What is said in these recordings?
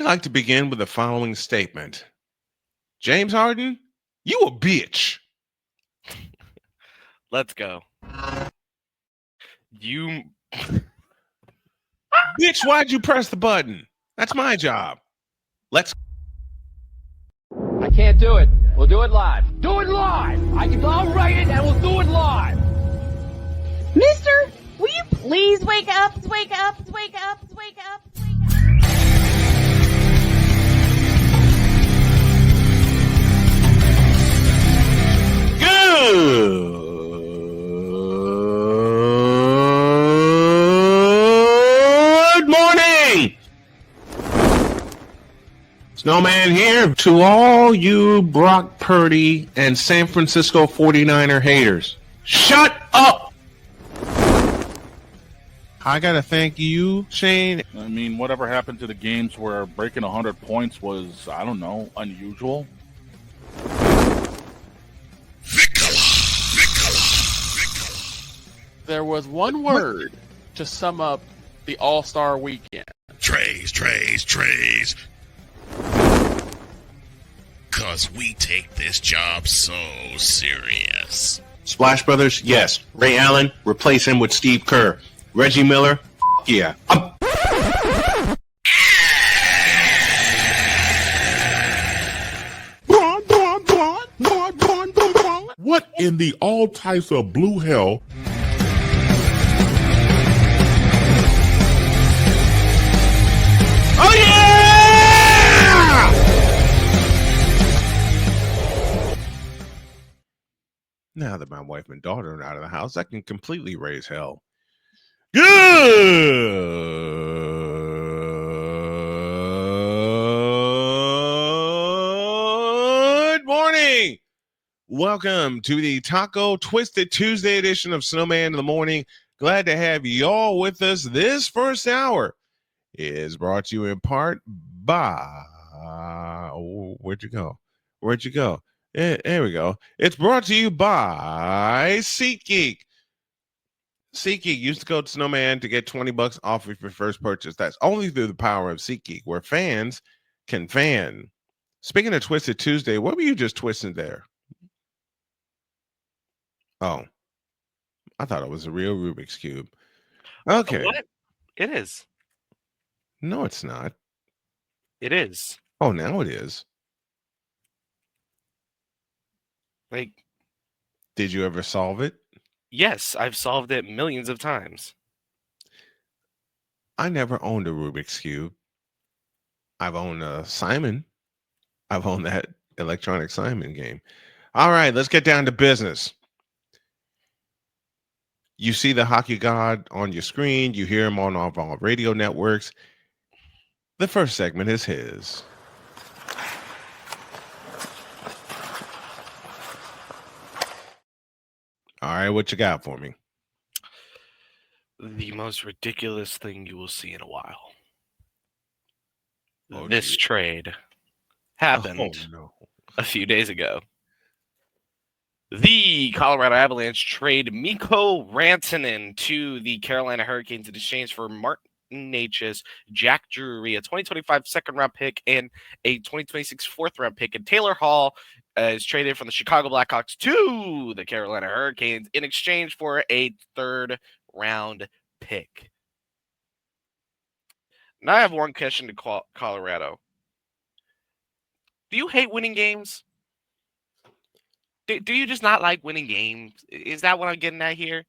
like to begin with the following statement. James Harden, you a bitch. Let's go. You. Bitch, why'd you press the button? That's my job. Let's. I can't do it. We'll do it live. Do it live! I'll write it and we'll do it live! Mister, will you please wake up, wake up, wake up, wake up, wake up? Good morning! Snowman here to all you Brock Purdy and San Francisco 49er haters. Shut up! I gotta thank you, Shane. I mean, whatever happened to the games where breaking 100 points was, I don't know, unusual? There was one word to sum up the All-Star weekend. Trays. Cause we take this job so serious. Splash Brothers, yes. Ray Allen, replace him with Steve Kerr. Reggie Miller, yeah. What in the all types of blue hell? Oh yeah! Now that my wife and daughter are out of the house, I can completely raise hell. Good morning. Welcome to the Taco Twisted Tuesday edition of Snowman in the Morning. Glad to have y'all with us. This first hour is brought to you in part by where'd you go? There we go. It's brought to you by SeatGeek. SeatGeek used to go to Snowman to get $20 off of your first purchase. That's only through the power of SeatGeek, where fans can fan. Speaking of Twisted Tuesday, what were you just twisting there? Oh, I thought it was a real Rubik's Cube. Okay. What? It is. No, it's not. It is. Oh, now it is. Like, did you ever solve it? Yes, I've solved it millions of times. I never owned a Rubik's Cube. I've owned a Simon. I've owned that electronic Simon game. All right, let's get down to business. You see the hockey god on your screen. You hear him on all of our radio networks. The first segment is his. All right, what you got for me? The most ridiculous thing you will see in a while. Oh, this geez. trade happened a few days ago. The Colorado Avalanche trade Mikko Rantanen to the Carolina Hurricanes in exchange for Martin Necas, Jack Drury, a 2025 second-round pick, and a 2026 fourth-round pick. And Taylor Hall is traded from the Chicago Blackhawks to the Carolina Hurricanes in exchange for a third-round pick. Now I have one question to Colorado. Do you hate winning games? Do you just not like winning games? Is that what I'm getting at here?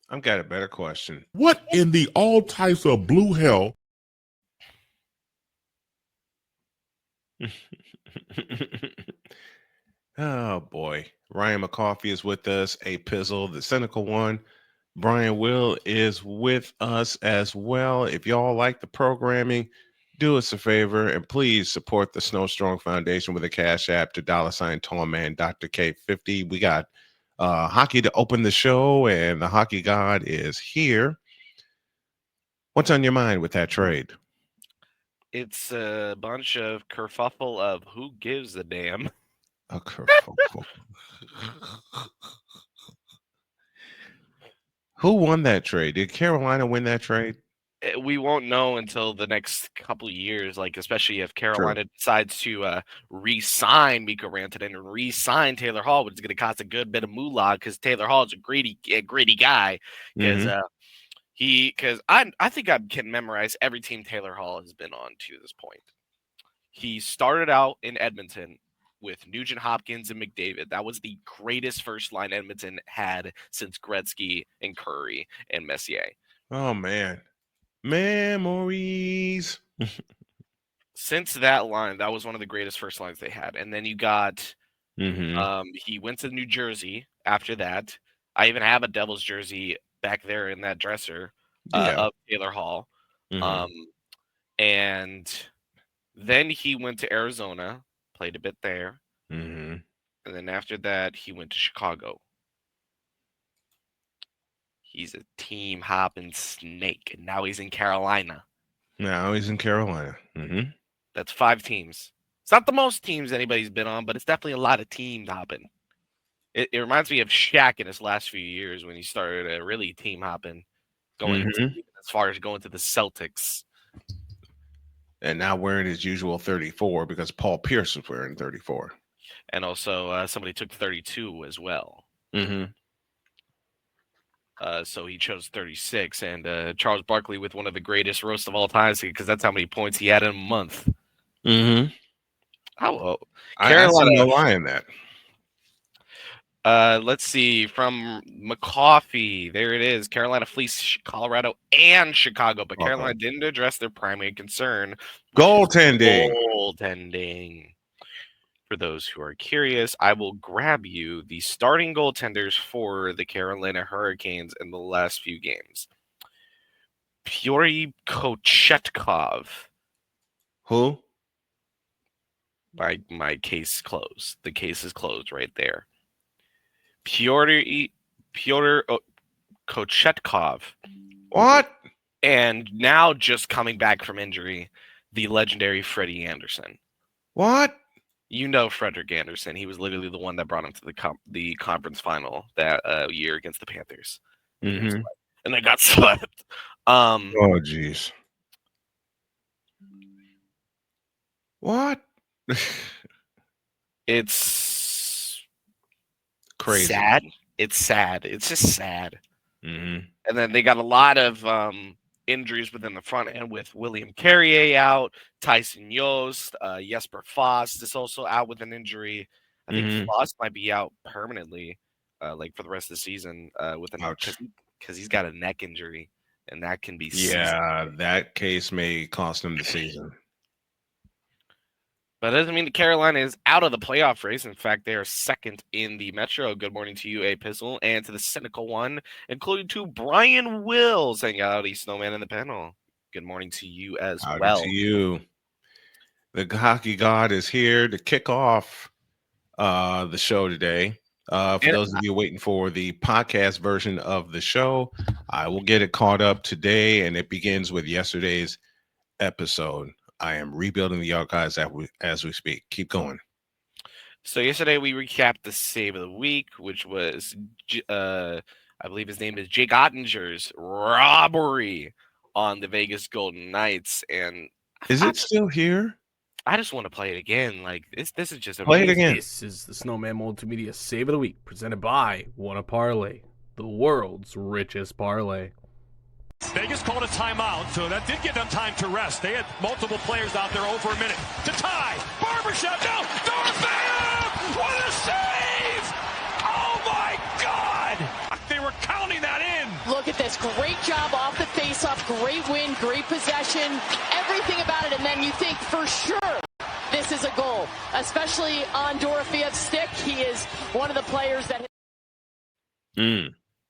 I've got a better question. What in the all types of blue hell? Oh, boy. Ryan McCoffey is with us. A Pizzle, the cynical one. Brian Will is with us as well. If y'all like the programming, do us a favor and please support the Snow Strong Foundation with a cash app to $ Tallman Dr. K50. We got hockey to open the show, and the hockey god is here. What's on your mind with that trade? It's a bunch of kerfuffle of who gives a damn. A kerfuffle. Who won that trade? Did Carolina win that trade? we won't know until the next couple of years, like especially if Carolina decides to re-sign Miko Rantanen and re-sign Taylor Hall, which is going to cost a good bit of moolah because Taylor Hall is a greedy guy. Because I think I can memorize every team Taylor Hall has been on to this point. He started out in Edmonton with Nugent Hopkins and McDavid. That was the greatest first line Edmonton had since Gretzky and Curry and Messier. Oh man. Memories. Since that line, that was one of the greatest first lines they had. And then you got he went to New Jersey after that. I even have a Devils jersey back there in that dresser of Taylor Hall. And then he went to Arizona, played a bit there. And then after that, he went to Chicago. He's a team hopping snake. And now he's in Carolina. That's 5 teams. It's not the most teams anybody's been on, but it's definitely a lot of team hopping. It reminds me of Shaq in his last few years when he started really team hopping, going as far as going to the Celtics. And now wearing his usual 34 because Paul Pierce was wearing 34. And also somebody took 32 as well. So he chose 36. And Charles Barkley with one of the greatest roasts of all time because that's how many points he had in a month. I Carolina, see no lie in that. Let's see, from McCoffey. There it is. Carolina fleeced Colorado and Chicago, but Carolina didn't address their primary concern. Goaltending. For those who are curious, I will grab you the starting goaltenders for the Carolina Hurricanes in the last few games. Pyotr Kochetkov. Who? My case closed. The case is closed right there. Pyotr Kochetkov. What? And now just coming back from injury, the legendary Freddie Anderson. What? You know Frederick Anderson. He was literally the one that brought him to the conference final that year against the Panthers. And they got swept. Oh, jeez. What? It's crazy. Sad. It's sad. It's just sad. And then they got a lot of injuries within the front end with William Carrier out, Tyson Yost, Jesper Foss is also out with an injury. I think Foss might be out permanently, like for the rest of the season, with because he's got a neck injury, and that can be that case may cost him the season. But it doesn't mean that Carolina is out of the playoff race. In fact, they are second in the Metro. Good morning to you, A Pizzle, and to the cynical one, including to Brian Wills, hanging out, Snowman in the panel. Good morning to you as well. To you. The hockey god is here to kick off the show today. For those of you waiting for the podcast version of the show, I will get it caught up today, and it begins with yesterday's episode. I am rebuilding the archives as we speak. Keep going. So yesterday we recapped the save of the week, which was, I believe his name is Jake Ottinger's robbery on the Vegas Golden Knights. And is it still here? I just want to play it again. Like this is just play it again. This is the Snowman Multimedia Save of the Week, presented by Wanna Parlay, the world's richest parlay. Vegas called a timeout, so that did give them time to rest. They had multiple players out there over a minute to tie. Barbershop, no! Dorofeyev! What a save! Oh, my God! They were counting that in. Look at this. Great job off the faceoff. Great win, great possession, everything about it. And then you think for sure this is a goal, especially on Dorofeyev's stick. He is one of the players that...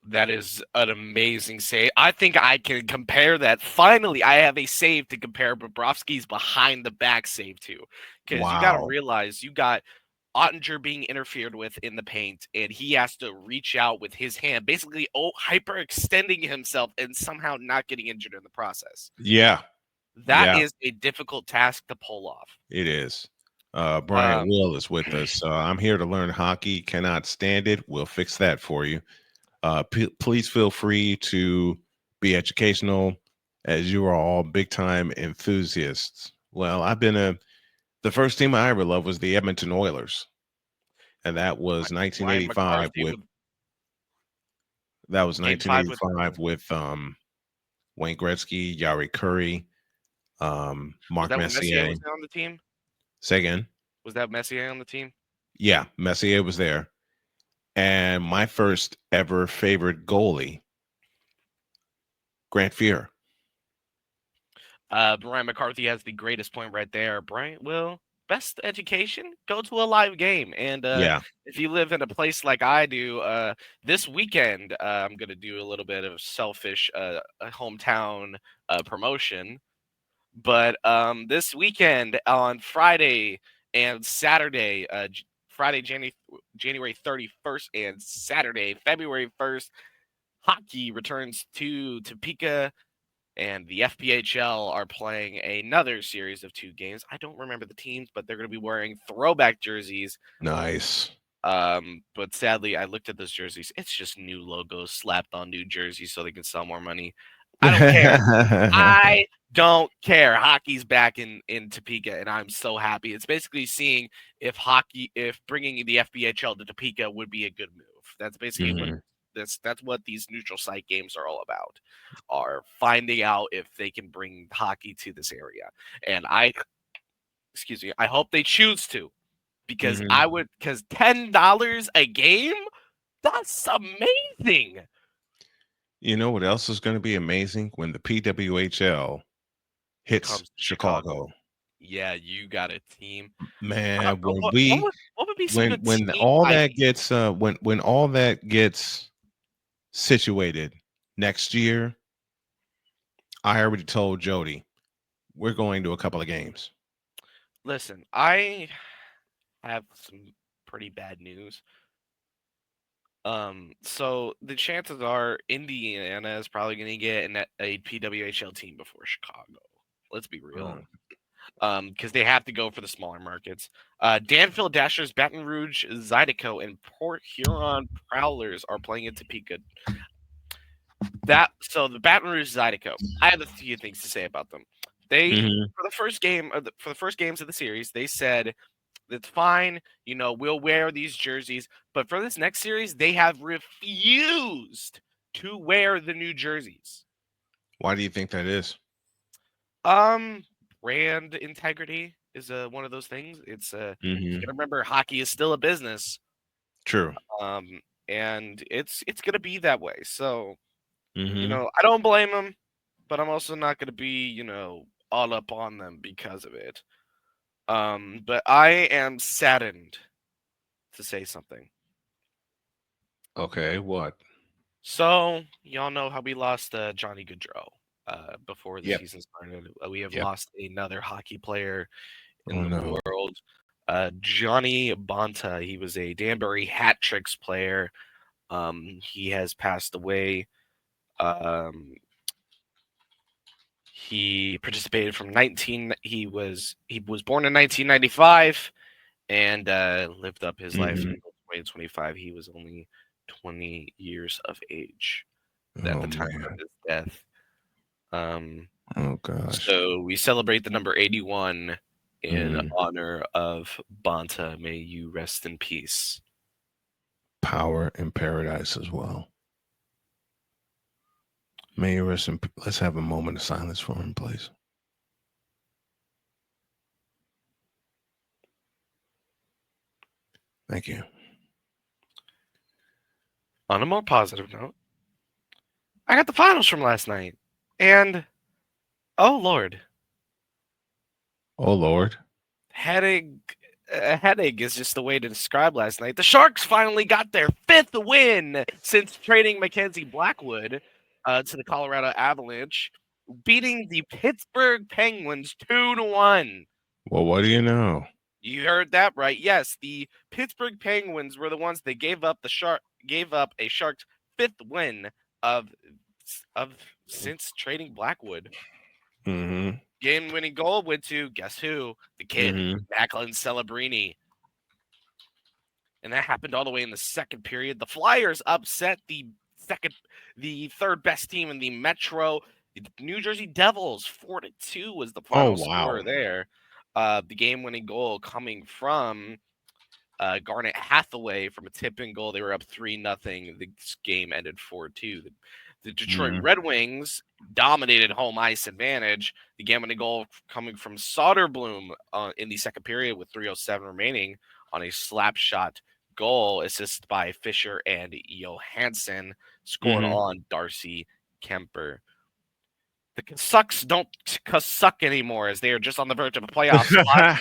That is an amazing save. I think I can compare that. Finally, I have a save to compare Bobrovsky's behind the back save to. Because you got to realize you got Ottinger being interfered with in the paint, and he has to reach out with his hand, basically hyperextending himself and somehow not getting injured in the process. Yeah. That is a difficult task to pull off. It is. Brian Will is with us. I'm here to learn hockey. Cannot stand it. We'll fix that for you. Please feel free to be educational, as you are all big time enthusiasts. Well, the first team I ever loved was the Edmonton Oilers, and that was Ryan 1985 McCarthy with with that was Game 5 with 1985 with Wayne Gretzky, Yari Curry, was Mark that when Messier Messier. was on the team? Say again. Was that Messier on the team? Yeah, Messier was there. And my first ever favorite goalie, Grant Fuhr. Brian McCarthy has the greatest point right there. Brian, well, best education, go to a live game. And Yeah. if you live in a place like I do, this weekend, I'm going to do a little bit of selfish hometown promotion. But this weekend on Friday and Saturday, Friday, January 31st and Saturday, February 1st, hockey returns to Topeka, and the FPHL are playing another series of 2 games. I don't remember the teams, but they're going to be wearing throwback jerseys. Nice. But sadly, I looked at those jerseys. It's just new logos slapped on new jerseys so they can sell more money. I don't care. I don't care. Hockey's back in Topeka, and I'm so happy. It's basically seeing if bringing the FPHL to Topeka would be a good move. That's basically what that's what these neutral site games are all about. Are finding out if they can bring hockey to this area. And I hope they choose to, because because $10 a game, that's amazing. You know what else is going to be amazing? When the PWHL hits Comes to Chicago. Yeah, you got a team. Man, when what would be some good when team all that ideas? gets when all that gets situated next year, I already told Jody we're going to a couple of games. Listen, I have some pretty bad news. So the chances are Indiana is probably going to get a PWHL team before Chicago. Let's be real. Because they have to go for the smaller markets. Danville Dashers, Baton Rouge, Zydeco, and Port Huron Prowlers are playing in Topeka. So the Baton Rouge Zydeco, I have a few things to say about them. They for the first games of the series, they said it's fine, we'll wear these jerseys. But for this next series, they have refused to wear the new jerseys. Why do you think that is? Brand integrity is one of those things. It's you gotta Mhm. remember, hockey is still a business. True. And it's gonna be that way. So, Mhm. I don't blame them, but I'm also not gonna be, all up on them because of it. But I am saddened to say something. Okay, what? So, y'all know how we lost Johnny Gaudreau before the Yep. season started. We have Yep. lost another hockey player in Oh, the no. world. Johnny Bonta, he was a Danbury Hat Tricks player. He has passed away. He participated he was born in 1995 and lived up his life Mhm. until 2025. He was only 20 years of age at Oh, the time of man. his death. Oh, gosh. So we celebrate the number 81 in Mhm. honor of Bonta. May you rest in peace. Power in paradise as well. May you rest in let's have a moment of silence for him, please. Thank you. On a more positive note, I got the finals from last night. And, oh Lord. Oh, Lord. Headache is just the way to describe last night. The Sharks finally got their 5th win since trading Mackenzie Blackwood to the Colorado Avalanche, beating the Pittsburgh Penguins 2-1. Well, what do you know? You heard that right. Yes, the Pittsburgh Penguins were the ones that gave up a Sharks 5th win of since trading Blackwood. Mm-hmm. Game-winning goal went to, guess who? The kid, Macklin Celebrini. And that happened all the way in the second period. The Flyers upset the third best team in the Metro, The New Jersey Devils 4-2 was the Oh, final wow. score there. The game-winning goal coming from Garnet Hathaway from a tip-in goal. They were up 3-0. This game ended 4-2. The Detroit Red Wings dominated home ice advantage. The game-winning goal coming from Soderblom in the second period with 3:07 remaining on a slap shot goal, assisted by Fisher and Johansson, scored on Darcy Kemper. The Sucks don't suck anymore, as they are just on the verge of a playoff spot.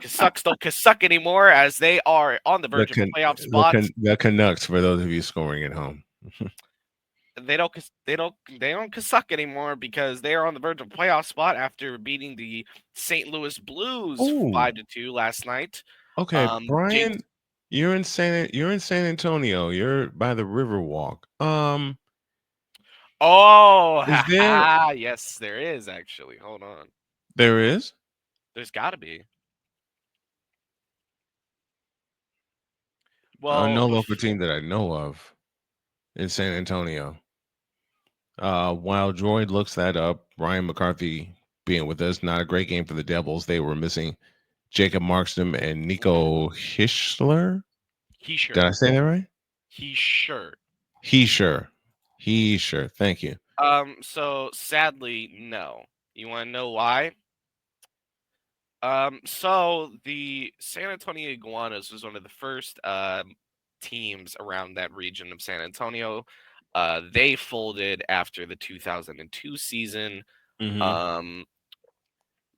The Sucks don't suck anymore, as they are on the verge of a playoff spot. The Canucks, for those of you scoring at home. They don't suck anymore because they are on the verge of a playoff spot after beating the St. Louis Blues 5-2 last night. Okay, Brian, you're in San Antonio. You're by the Riverwalk. Is there? Yes, there is actually. Hold on. There is? There's got to be. Well, no local team that I know of in San Antonio. While Droid looks that up, Ryan McCarthy being with us, not a great game for the Devils. They were missing Jacob Markstrom and Nico Hischier. Did I say that right? Hischier. Thank you. So sadly, no. You want to know why? So the San Antonio Iguanas was one of the first teams around that region of San Antonio. They folded after the 2002 season.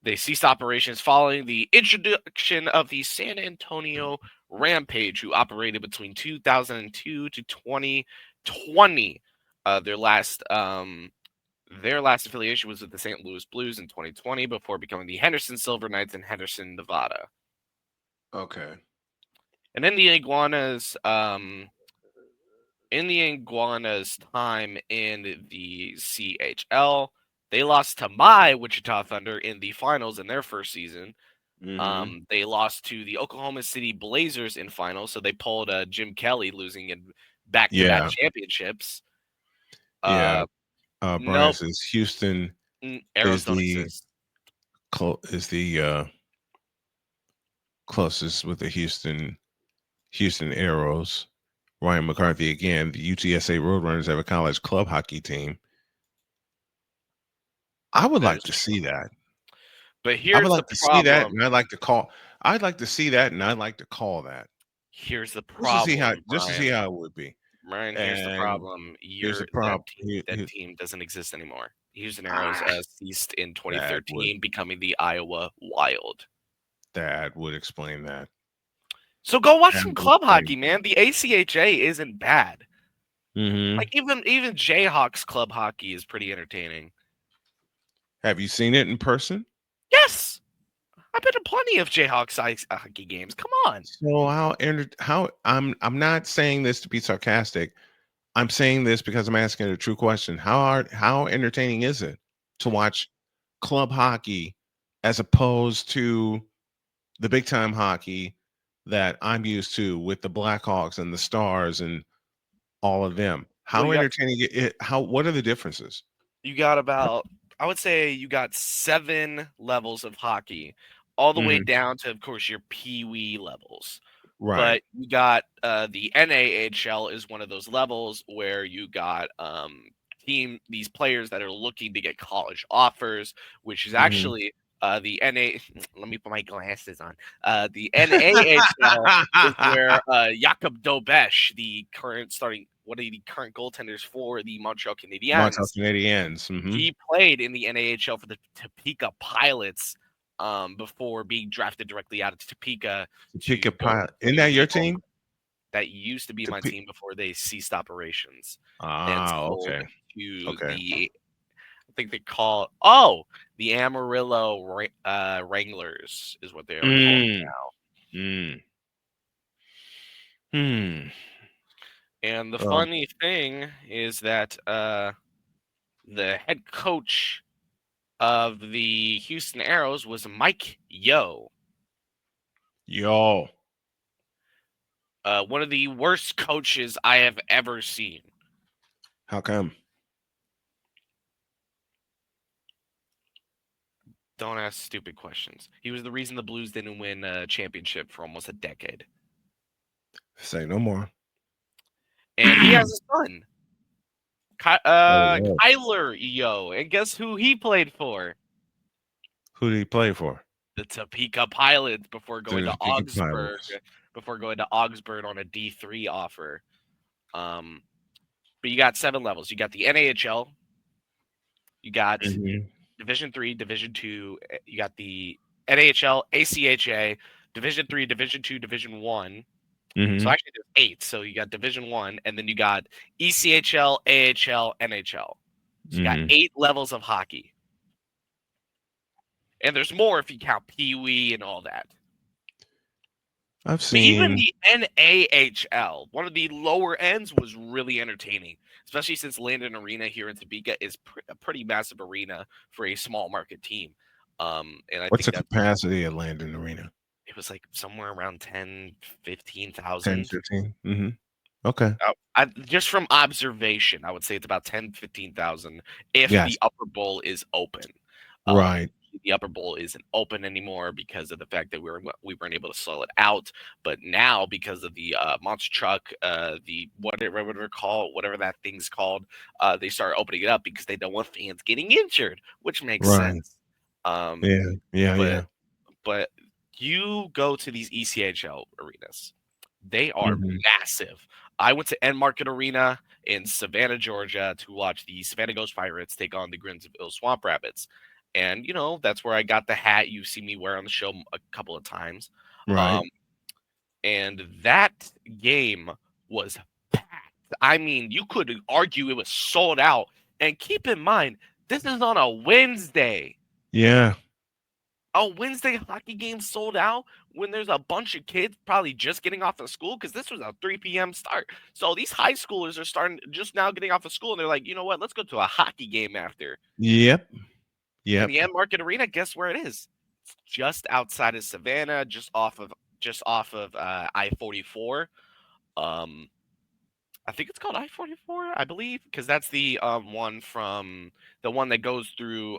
They ceased operations following the introduction of the San Antonio Rampage, who operated between 2002 to 2020. Their last affiliation was with the St. Louis Blues in 2020 before becoming the Henderson Silver Knights in Henderson, Nevada. Okay. And in the Iguanas, time in the CHL, they lost to my Wichita Thunder in the finals in their first season. They lost to the Oklahoma City Blazers in finals, so they pulled Jim Kelly, losing in back-to-back championships. Brian says Houston Arrows don't exist. Is the closest with the Houston Arrows. Ryan McCarthy again. The UTSA Roadrunners have a college club hockey team. I would like to see that. But here's the problem. See that, and I'd like to call. I'd like to see that, and I'd like to call that. Here's the problem. Just to see how it would be. Ryan, here's the problem. That team doesn't exist anymore. Houston Arrows ceased in 2013, becoming the Iowa Wild. That would explain that. So go watch some club hockey, man. The ACHA isn't bad. Like even Jayhawks club hockey is pretty entertaining. Have you seen it in person? Yes, I've been to plenty of Jayhawks ice hockey games. Come on. So how I'm not saying this to be sarcastic. I'm saying this because I'm asking a true question. How entertaining is it to watch club hockey as opposed to the big time hockey that I'm used to with the Blackhawks and the Stars and all of them? How entertaining what are the differences? You got about, I would say you got 7 levels of hockey, all the way down to, of course, your Pee-wee levels. Right. But you got the NAHL is one of those levels where you got these players that are looking to get college offers, which is actually the NA. Let me put my glasses on. The NAHL is where Jakub Dobesh, the current one of the current goaltenders for the Montreal Canadiens. He played in the NAHL for the Topeka Pilots before being drafted directly out of Topeka. Isn't that your team? That used to be my team before they ceased operations. Okay. I think they call the Amarillo Wranglers is what they are called now. And the funny thing is that the head coach of the Houston Arrows was Mike Yeo. One of the worst coaches I have ever seen. How come? Don't ask stupid questions. He was the reason the Blues didn't win a championship for almost a decade. Say no more. And he has a son, Oh, Kyler Yo. And guess who he played for? who did he play for? The Topeka Pilots before going The to Topeka Augsburg. Pilots. Before going to Augsburg on a D3 offer. But you got 7 levels. You got the NAHL. You got Division 3, Division 2. You got the NAHL, ACHA, Division 3, Division 2, Division 1. So actually there's 8. So you got Division 1, and then you got ECHL, AHL, NHL. So you got 8 levels of hockey. And there's more if you count Pee Wee and all that. I've But seen even the NAHL, one of the lower ends, was really entertaining, especially since Landon Arena here in Topeka is a pretty massive arena for a small market team. And I what's the think capacity of Landon Arena? it was like somewhere around 10, 10, 15,000. 15. Okay. Just from observation, I would say it's about 10, 15,000 if Yes. the upper bowl is open. Right. The upper bowl isn't open anymore because of the fact that we weren't able to sell it out. But now, because of the monster truck, the whatever that thing's called, they start opening it up because they don't want fans getting injured, which makes sense. Yeah. But you go to these ECHL arenas, they are massive. I went to End Market Arena in Savannah, Georgia, to watch the Savannah Ghost Pirates take on the Grimsville Swamp Rabbits. And, that's where I got the hat you see me wear on the show a couple of times. Right. And that game was packed. I mean, you could argue it was sold out. And keep in mind, this is on a Wednesday. Yeah. A Wednesday hockey game sold out when there's a bunch of kids probably just getting off of school, because this was a 3 p.m. start. So these high schoolers are just now getting off of school, and they're like, you know what? Let's go to a hockey game after. Yep. And the End Market Arena, guess where it is? It's just outside of Savannah, just off of I-44. I think it's called I-44, I believe, because that's the one that goes through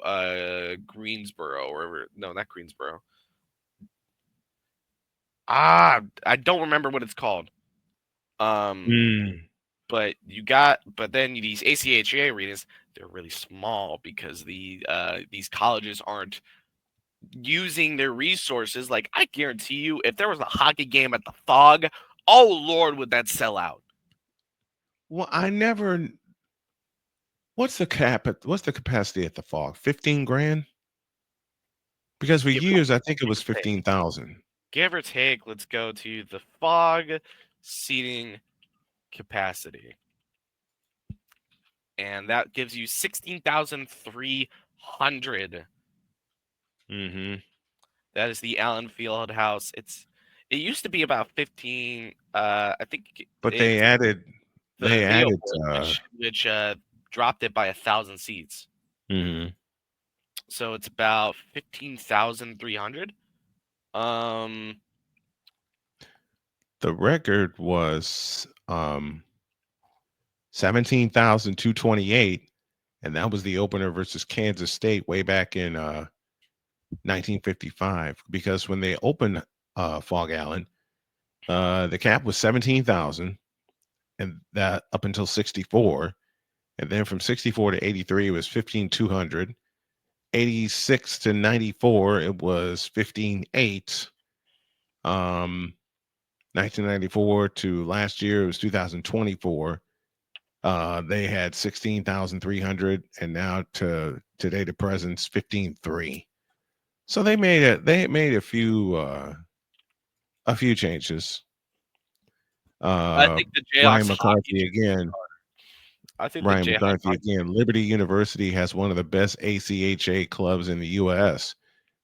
Greensboro, or no, not Greensboro. I don't remember what it's called. But then these ACHA arenas, they're really small because these colleges aren't using their resources. Like, I guarantee you, if there was a hockey game at the Fog, oh Lord, would that sell out? Well, what's the capacity at the Fog? 15 grand? Because for years I think it was 15,000. Give or take, let's go to the Fog seating capacity. And that gives you 16,300. That is the Allen Fieldhouse. It used to be about 15. I think. But they added. Which dropped it by 1,000 seats. So it's about 15,300. The record was 17,228, and that was the opener versus Kansas State way back in 1955. Because when they opened Fog Allen, the cap was 17,000, and that up until 64, and then from 64 to 83 it was 15,200. 86 to 94 it was 15,800. 1994 to last year it was 2024. They had 16,300, and now to today to present 15,300. So they made a few changes. I think the Jayhawks Ryan McCarthy again. Ryan McCarthy again. Liberty University has one of the best ACHA clubs in the U.S.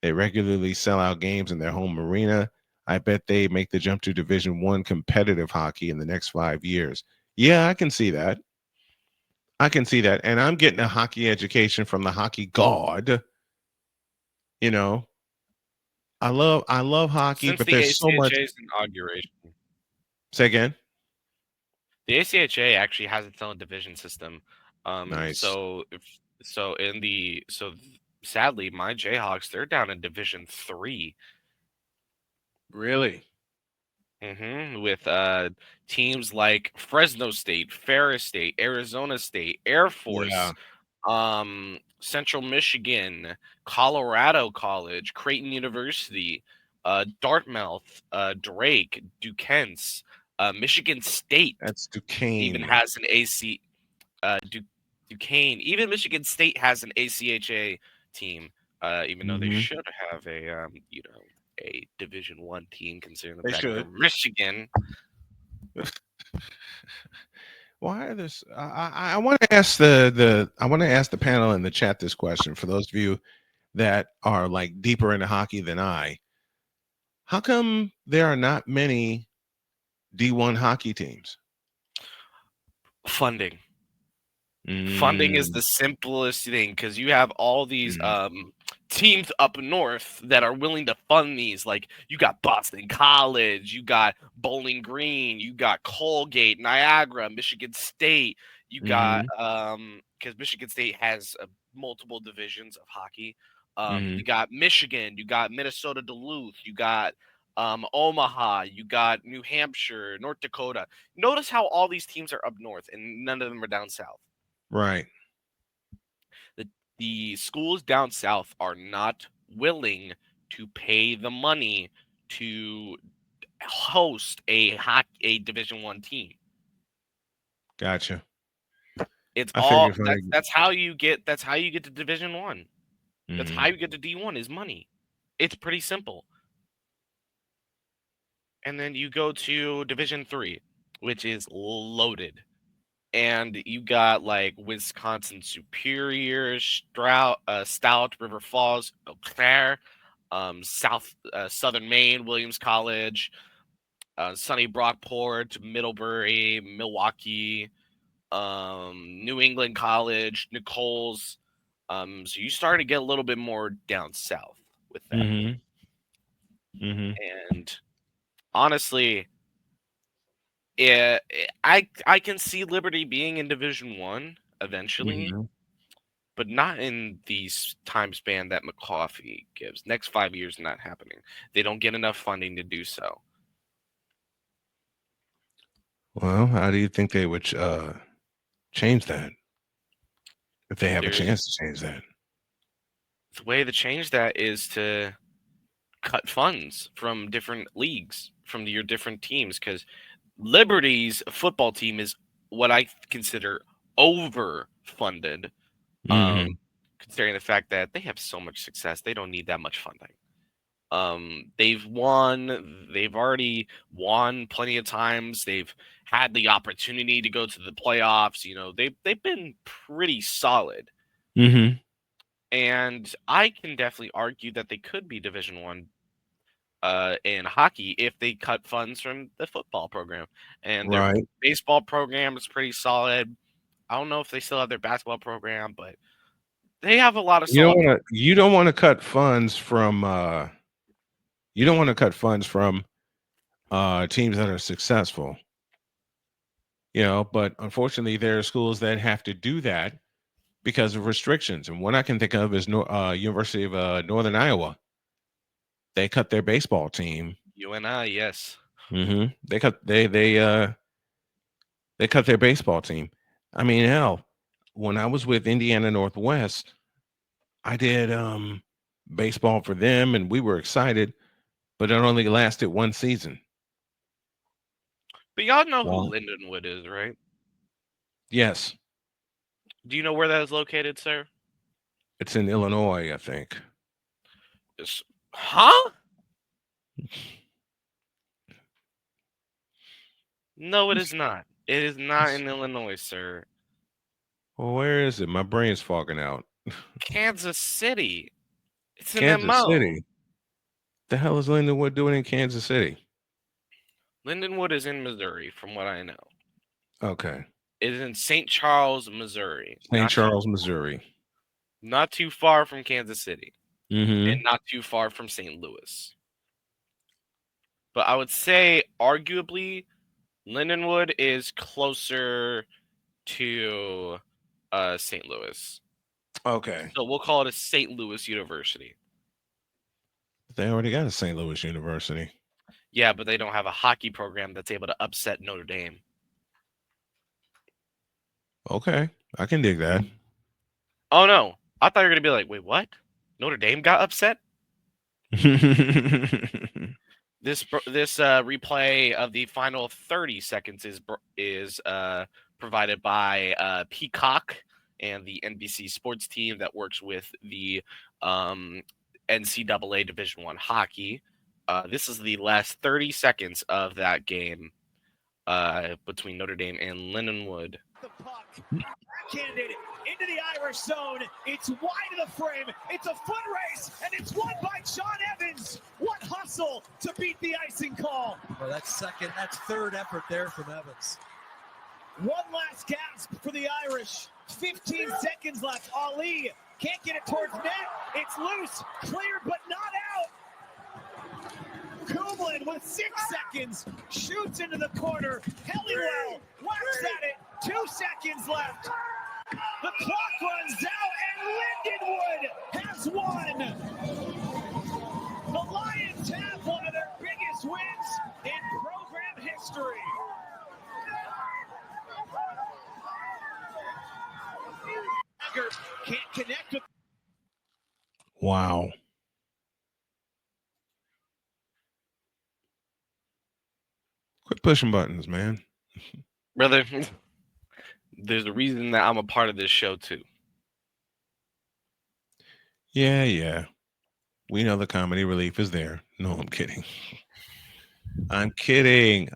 They regularly sell out games in their home arena. I bet they make the jump to Division I competitive hockey in the next 5 years. Yeah, I can see that. And I'm getting a hockey education from the hockey god. I love hockey, Since but the there's so much. inauguration. Say again. The ACHA actually has its own division system. Nice. sadly, my Jayhawks, they're down in Division 3. Really? With teams like Fresno State, Ferris State, Arizona State, Air Yeah. Force, Central Michigan, Colorado College, Creighton University, Dartmouth, Drake, Duquesne, Michigan State That's even Duquesne. has an AC. Duquesne, even Michigan State has an ACHA team, even though they Mhm. should have a Division One team, considering the They fact they're should. Michigan. Why are this? I want to ask the panel in the chat this question for those of you that are like deeper into hockey than I. How come there are not many D1 hockey teams? Funding. Funding is the simplest thing because you have all these teams up north that are willing to fund these. Like you got Boston College, you got Bowling Green, you got Colgate, Niagara, Michigan State. You got because Michigan State has multiple divisions of hockey. You got Michigan, you got Minnesota Duluth, you got Omaha, you got New Hampshire, North Dakota. Notice how all these teams are up north and none of them are down south. Right. The schools down south are not willing to pay the money to host a Division One team. Gotcha. It's I all figure that's how you get to Division One. That's how Mhm. you get to D1 is money. It's pretty simple. And then you go to Division 3, which is loaded. And you got like Wisconsin Superior, Stout, River Falls, Eau Claire, Southern Maine, Williams College, Sunny Brockport, Middlebury, Milwaukee, New England College, Nichols. So you start to get a little bit more down south with that. And honestly, I can see Liberty being in Division 1 eventually, but not in the time span that McCoffey gives. Next 5 years, not happening. They don't get enough funding to do so. Well, how do you think they would change that if they have a chance to change that? The way to change that is to cut funds from different leagues, from your different teams, because Liberty's football team is what I consider overfunded, considering the fact that they have so much success. They don't need that much funding. They've already won plenty of times. They've had the opportunity to go to the playoffs. You know, they've been pretty solid. And I can definitely argue that they could be Division 1 in hockey if they cut funds from the football program. And their baseball program is pretty solid. I don't know if they still have their basketball program, but they have a lot of You solid. don't want to cut funds from teams that are successful. You know, but unfortunately there are schools that have to do that because of restrictions. And one I can think of is University of Northern Iowa. They cut their baseball team. UNI, yes. They cut their baseball team. I mean, hell, when I was with Indiana Northwest, I did baseball for them, and we were excited, but it only lasted one season. But y'all know who Lindenwood is, right? Yes. Do you know where that is located, sir? It's in Illinois, I think. Huh? No, it is not. It is not in Illinois, sir. Well, where is it? My brain's fogging out. Kansas City. It's in Kansas City. The hell is Lindenwood doing in Kansas City? Lindenwood is in Missouri, from what I know. Okay. It is in St. Charles, Missouri. Missouri. Not too far from Kansas City. Mm-hmm. And not too far from St. Louis. But I would say, arguably, Lindenwood is closer to St. Louis. Okay. So we'll call it a St. Louis University. They already got a St. Louis University. Yeah, but they don't have a hockey program that's able to upset Notre Dame. Okay. I can dig that. Oh, no. I thought you were going to be like, wait, what? Notre Dame got upset? This replay of the final 30 seconds is provided by Peacock and the NBC sports team that works with the NCAA Division I hockey. This is the last 30 seconds of that game between Notre Dame and Lindenwood. The puck, backhanded into the Irish zone. It's wide of the frame. It's a foot race, and it's won by Sean Evans. What hustle to beat the icing call. Well, that's third effort there from Evans. One last gasp for the Irish. 15 seconds left. Ali can't get it towards net. It's loose, cleared, but not out. Kublin with 6 seconds shoots into the corner. Helliwell whacks at it. 2 seconds left. The clock runs out, and Lindenwood has won. The Lions have one of their biggest wins in program history. Can't connect with. Wow. Quit pushing buttons, man. Brother, there's a reason that I'm a part of this show, too. Yeah. We know the comedy relief is there. No, I'm kidding. I kid.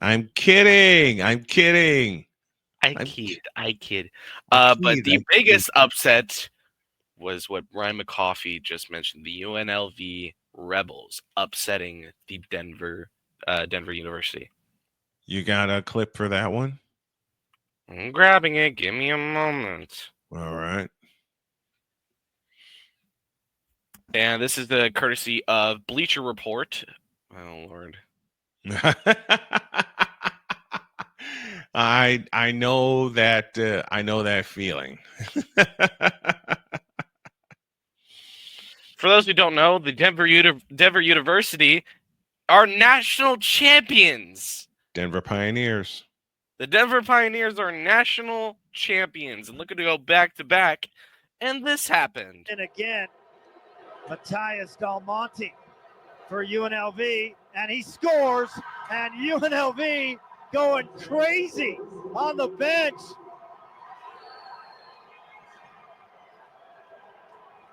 But the biggest upset was what Ryan McCoffey just mentioned, the UNLV Rebels upsetting the Denver University. You got a clip for that one? I'm grabbing it. Give me a moment. All right. And this is the courtesy of Bleacher Report. Oh, Lord. I know that feeling. For those who don't know, the Denver University are national champions. Denver Pioneers. The Denver Pioneers are national champions and looking to go back to back. And this happened. And again, Matthias Dalmonte for UNLV, and he scores, and UNLV going crazy on the bench.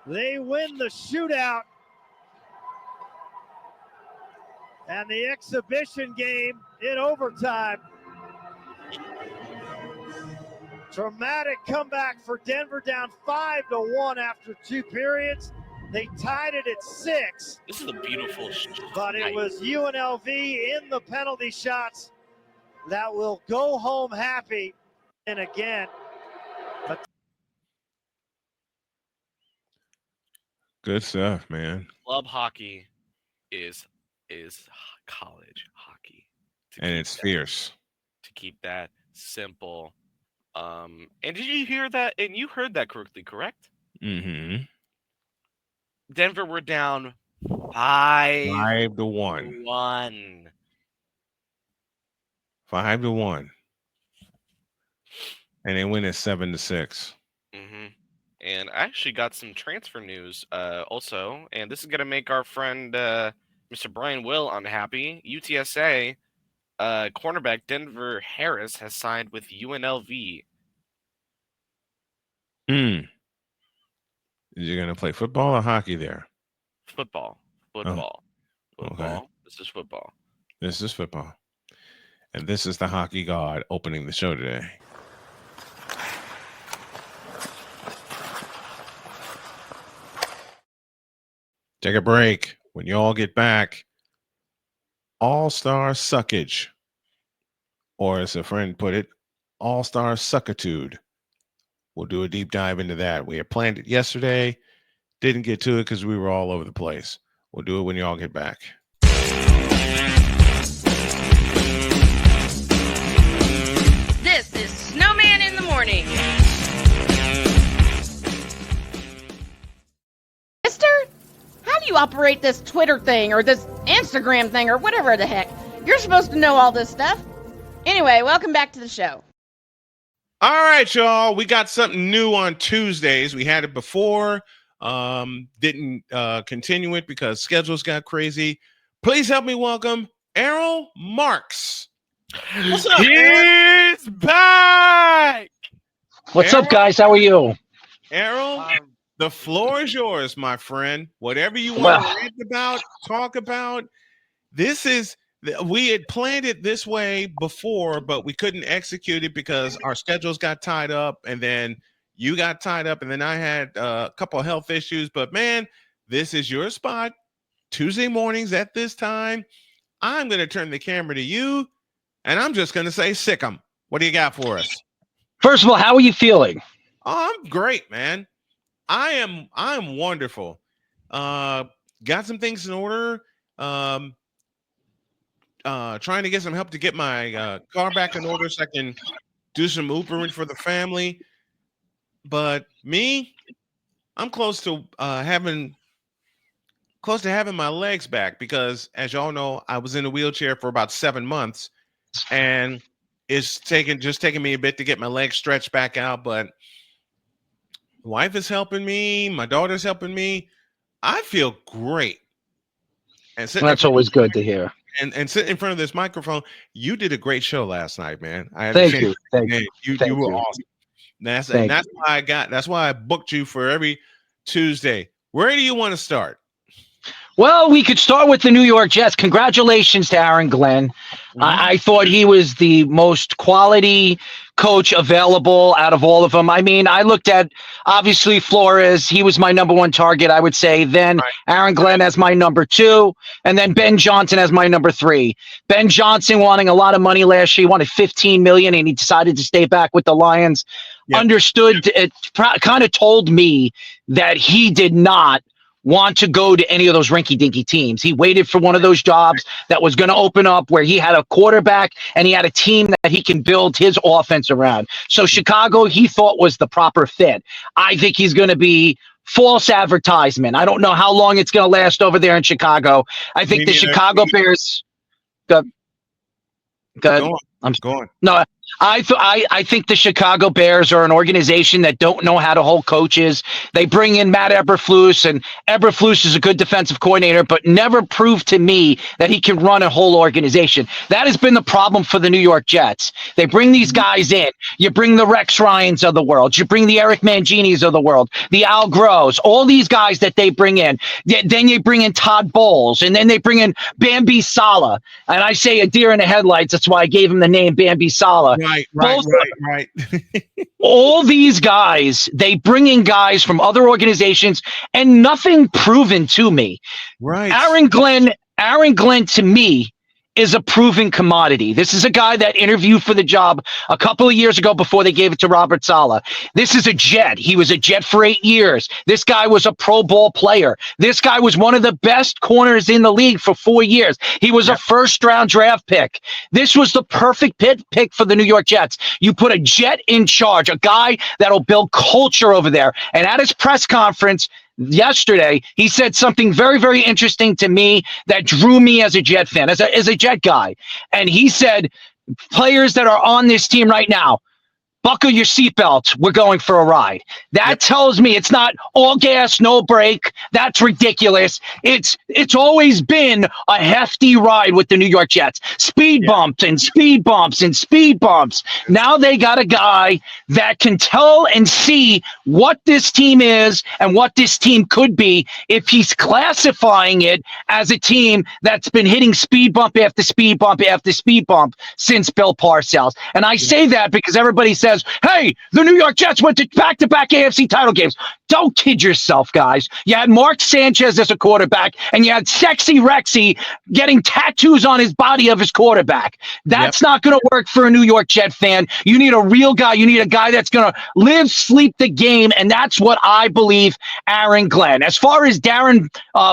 They win the shootout and the exhibition game in overtime. Dramatic comeback for Denver, down 5-1 after 2 periods. They tied it at 6. This is a beautiful but it was UNLV in the penalty shots that will go home happy. And again, good stuff, man. Club hockey is college hockey, and it's fierce. To keep that simple. And did you hear that? And you heard that correctly, correct? Mm-hmm. Denver were down 5-1. 5-1. And they win at 7-6. Mm-hmm. And I actually got some transfer news also, and this is going to make our friend Mr. Brian Will unhappy. UTSA cornerback Denver Harris has signed with UNLV. Is you going to play football or hockey there? Football. Okay. This is football. This is football. And this is the hockey god opening the show today. Take a break. When you all get back, all-star suckage. Or as a friend put it, all-star suckitude. We'll do a deep dive into that. We had planned it yesterday. Didn't get to it because we were all over the place. We'll do it when you all get back. This is Snowman in the Morning. do you operate this Twitter thing or this Instagram thing or whatever the heck? You're supposed to know all this stuff. Anyway, welcome back to the show. All right, y'all. We got something new on Tuesdays. We had it before. Didn't continue it because schedules got crazy. Please help me welcome Errol Marks. What's up, He's back. What's up, guys? How are you? Errol, the floor is yours, my friend. Whatever you want to rant about, talk about. We had planned it this way before, but we couldn't execute it because our schedules got tied up, and then you got tied up, and then I had a couple of health issues. But man, this is your spot. Tuesday mornings at this time. I'm going to turn the camera to you, and I'm just going to say, sick 'em. What do you got for us? First of all, how are you feeling? Oh, I'm great, man. I'm wonderful. Got some things in order. Trying to get some help to get my car back in order so I can do some Ubering for the family. But me, I'm close to having my legs back because, as y'all know, I was in a wheelchair for about 7 months, and it's taking me a bit to get my legs stretched back out. But wife is helping me, my daughter's helping me. I feel great. And that's always good to hear. And sitting in front of this microphone, you did a great show last night, man. Thank you. You were awesome. That's why I booked you for every Tuesday. Where do you want to start? Well, we could start with the New York Jets. Congratulations to Aaron Glenn. Mm-hmm. I thought he was the most quality coach available out of all of them. I mean, I looked at, obviously, Flores. He was my number one target, I would say. Then Aaron Glenn as my number 2. And then Ben Johnson as my number 3. Ben Johnson wanting a lot of money last year. He wanted $15 million, and he decided to stay back with the Lions. Yep. Understood. It kind of told me that he did not want to go to any of those rinky-dinky teams. He waited for one of those jobs that was going to open up where he had a quarterback and he had a team that he can build his offense around. So Chicago, he thought was the proper fit. I think he's going to be false advertisement. I don't know how long it's going to last over there in Chicago. I think the Chicago Bears. Go ahead. I'm going. No, I think the Chicago Bears are an organization that don't know how to hold coaches. They bring in Matt Eberflus, and Eberflus is a good defensive coordinator, but never proved to me that he can run a whole organization. That has been the problem for the New York Jets. They bring these guys in. You bring the Rex Ryans of the world. You bring the Eric Manginis of the world, the Al Groves, all these guys that they bring in. Then you bring in Todd Bowles, and then they bring in Bambi Sala. And I say a deer in the headlights. That's why I gave him the name Bambi Sala. Right. All these guys, they bring in guys from other organizations and nothing proven to me. Right. Aaron Glenn to me is a proven commodity. This is a guy that interviewed for the job a couple of years ago before they gave it to Robert Saleh. This is a Jet. He was a Jet for 8 years. This guy was a Pro Bowl player. This guy was one of the best corners in the league for 4 years. He was a first-round draft pick. This was the perfect pick for the New York Jets. You put a Jet in charge, a guy that'll build culture over there. And at his press conference yesterday, he said something very, very interesting to me that drew me as a Jet fan, as a Jet guy. And he said, players that are on this team right now, buckle your seatbelts. We're going for a ride. That tells me it's not all gas, no brake. That's ridiculous. It's always been a hefty ride with the New York Jets. Speed bumps and speed bumps and speed bumps. Now they got a guy that can tell and see what this team is and what this team could be if he's classifying it as a team that's been hitting speed bump after speed bump after speed bump since Bill Parcells. And I say that because everybody says, hey, the New York Jets went to back-to-back AFC title games. Don't kid yourself, guys. You had Mark Sanchez as a quarterback, and you had Sexy Rexy getting tattoos on his body of his quarterback. That's not going to work for a New York Jet fan. You need a real guy. You need a guy that's going to live, sleep the game, and that's what I believe Aaron Glenn. As far as Darren